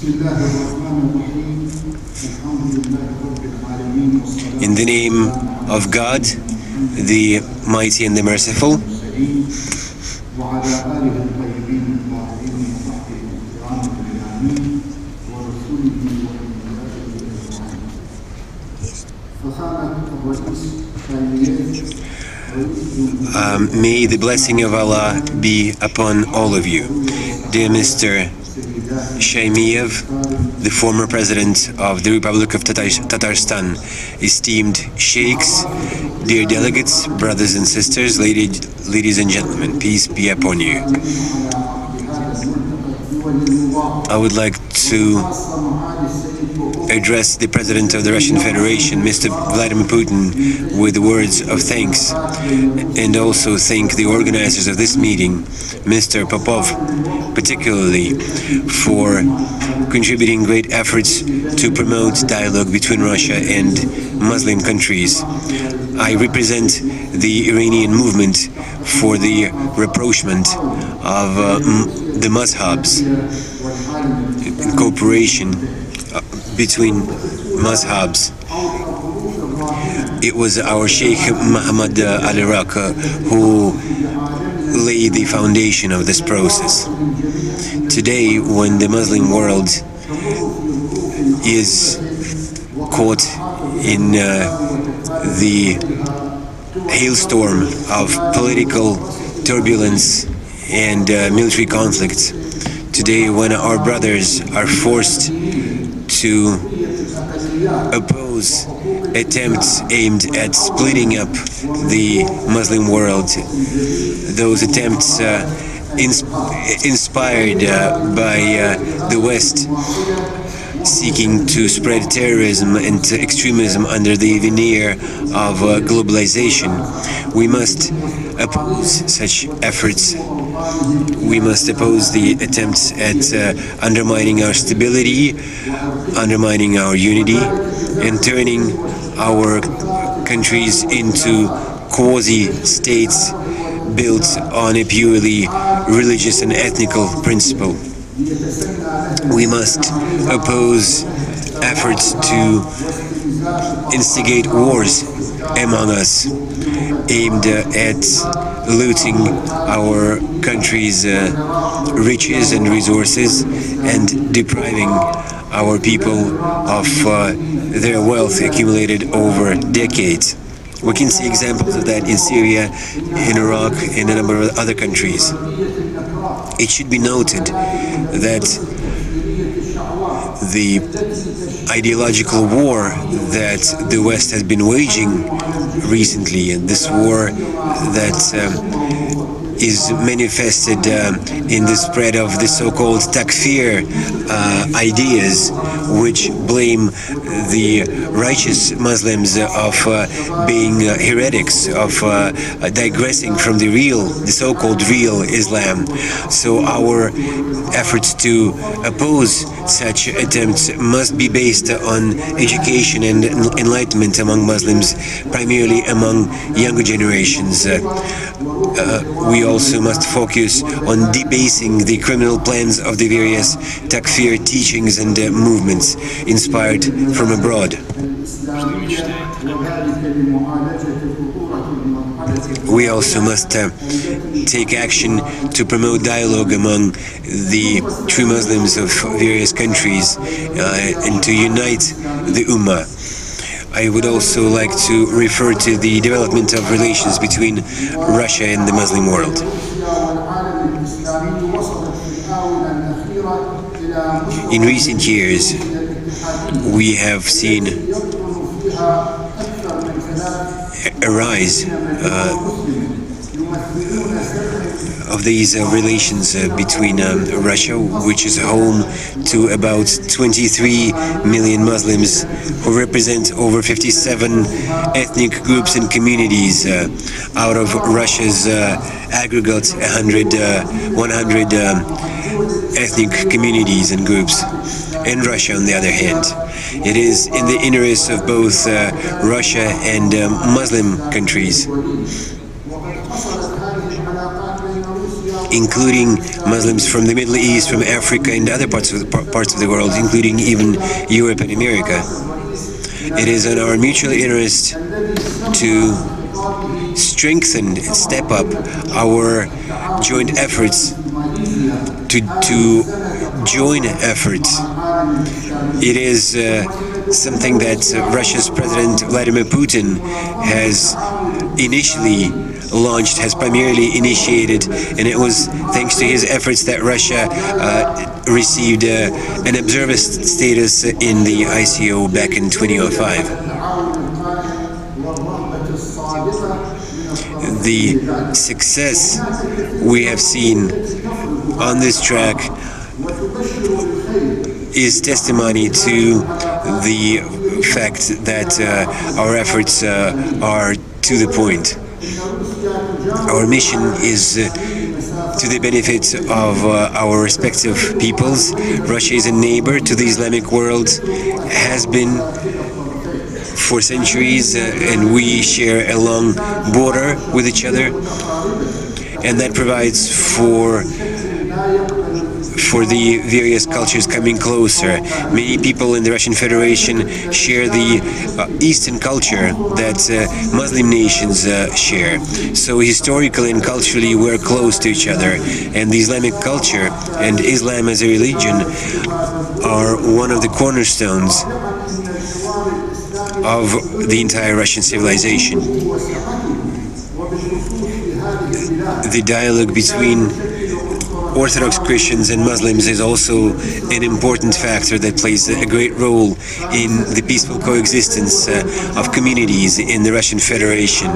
In the name of God, the Mighty and the Merciful. May the blessing of Allah be upon all of you. Dear Mr. Shaimiev, the former president of the Republic of Tatarstan, esteemed sheikhs, dear delegates, brothers and sisters, ladies and gentlemen, peace be upon you. I would like to address the President of the Russian Federation, Mr. Vladimir Putin, with words of thanks, and also thank the organizers of this meeting, Mr. Popov, particularly for contributing great efforts to promote dialogue between Russia and Muslim countries. I represent the Iranian movement for the rapprochement of the mazhabs, cooperation between mazhabs. It was our Sheikh Mohamed Hassan who laid the foundation of this process. Today, when the Muslim world is caught in the hailstorm of political turbulence and military conflicts, today when our brothers are forced to oppose attempts aimed at splitting up the Muslim world, those attempts inspired by the West seeking to spread terrorism and extremism under the veneer of globalization. We must oppose such efforts. We must oppose the attempts at undermining our stability, undermining our unity, and turning our countries into quasi-states built on a purely religious and ethnical principle. We must oppose efforts to instigate wars among us aimed at looting our country's riches and resources and depriving our people of their wealth accumulated over decades. We can see examples of that in Syria, in Iraq, and a number of other countries. It should be noted that the ideological war that the West has been waging recently, and this war that is manifested in the spread of the so-called takfir ideas, which blame the righteous Muslims of being heretics, of digressing from the so-called real Islam. So our efforts to oppose such attempts must be based on education and enlightenment among Muslims, primarily among younger generations. We also must focus on debasing the criminal plans of the various takfir teachings and movements inspired from abroad. We also must take action to promote dialogue among the true Muslims of various countries and to unite the Ummah. I would also like to refer to the development of relations between Russia and the Muslim world. In recent years, we have seen a rise of these relations between Russia, which is home to about 23 million Muslims who represent over 57 ethnic groups and communities out of Russia's aggregate 100 ethnic communities and groups. And Russia, on the other hand, it is in the interests of both Russia and Muslim countries including Muslims from the Middle East, from Africa, and other parts of the world, including even Europe and America. It is in our mutual interest to strengthen and step up our joint efforts, to join efforts. It is something that Russia's President Vladimir Putin has initially launched, has primarily initiated, and it was thanks to his efforts that Russia received an observer status in the ICO back in 2005. The success we have seen on this track is testimony to the fact that our efforts are to the point. Our mission is to the benefit of our respective peoples. Russia is a neighbor to the Islamic world, has been for centuries, and we share a long border with each other, and that provides for the various cultures coming closer. Many people in the Russian Federation share the Eastern culture that Muslim nations share. So historically and culturally we're close to each other, and the Islamic culture and Islam as a religion are one of the cornerstones of the entire Russian civilization. The dialogue between Orthodox Christians and Muslims is also an important factor that plays a great role in the peaceful coexistence of communities in the Russian Federation.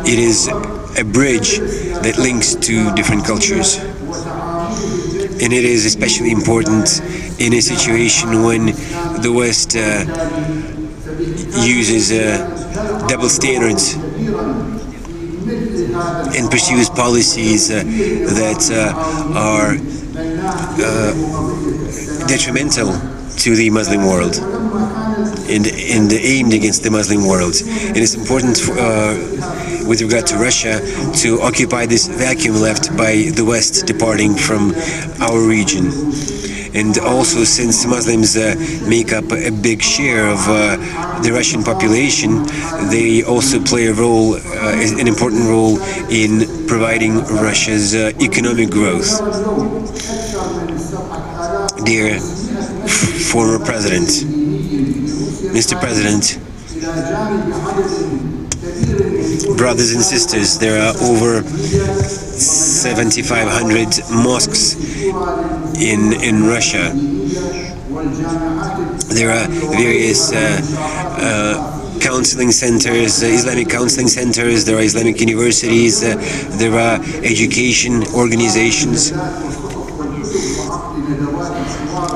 It is a bridge that links two different cultures. And it is especially important in a situation when the West uses double standards and pursues policies that are detrimental to the Muslim world and aimed against the Muslim world. It is important with regard to Russia to occupy this vacuum left by the West departing from our region. And also, since Muslims make up a big share of the Russian population, they also play a role, an important role in providing Russia's economic growth. Dear former President, Mr. President, brothers and sisters, there are over 7,500 mosques in Russia. There are various counseling centers, Islamic counseling centers, there are Islamic universities, there are education organizations.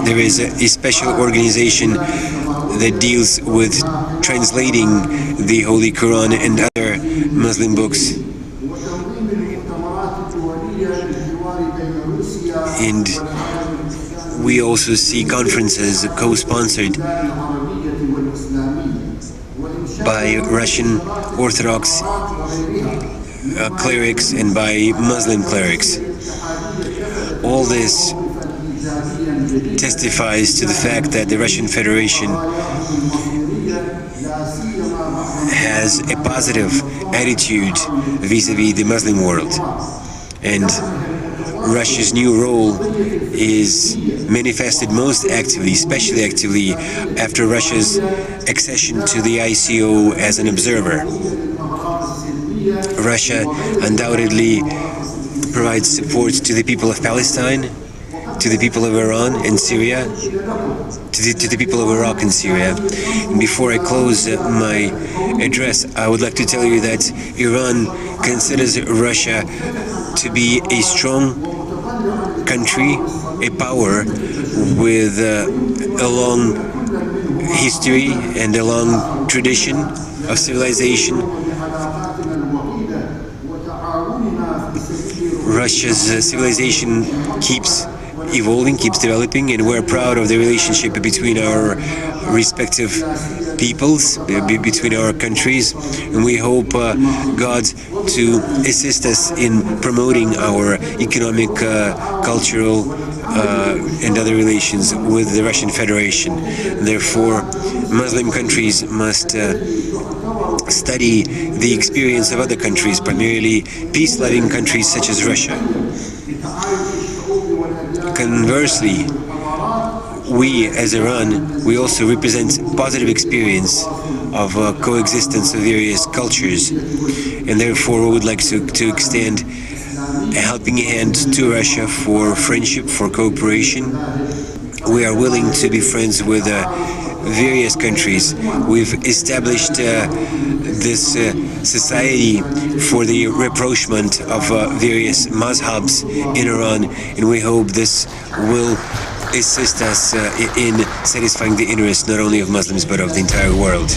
There is a special organization that deals with translating the Holy Quran and other Muslim books. And we also see conferences co-sponsored by Russian Orthodox clerics and by Muslim clerics. All this testifies to the fact that the Russian Federation has a positive attitude vis-a-vis the Muslim world, and Russia's new role is manifested most actively, especially actively after Russia's accession to the ICO as an observer. Russia undoubtedly provides support to the people of Palestine, to the people of Iran and Syria, to the people of Iraq and Syria. And before I close my address, I would like to tell you that Iran considers Russia to be a strong country, a power with a long history and a long tradition of civilization. Russia's civilization keeps evolving, keeps developing, and we're proud of the relationship between our respective peoples, between our countries, and we hope God to assist us in promoting our economic, cultural, and other relations with the Russian Federation. Therefore, Muslim countries must study the experience of other countries, primarily peace-loving countries such as Russia. Conversely, we as Iran, we also represent positive experience of coexistence of various cultures, and therefore we would like to extend a helping hand to Russia for friendship, for cooperation. We are willing to be friends with various countries. We've established this society for the rapprochement of various mazhabs in Iran, and we hope this will assist us in satisfying the interests not only of Muslims but of the entire world.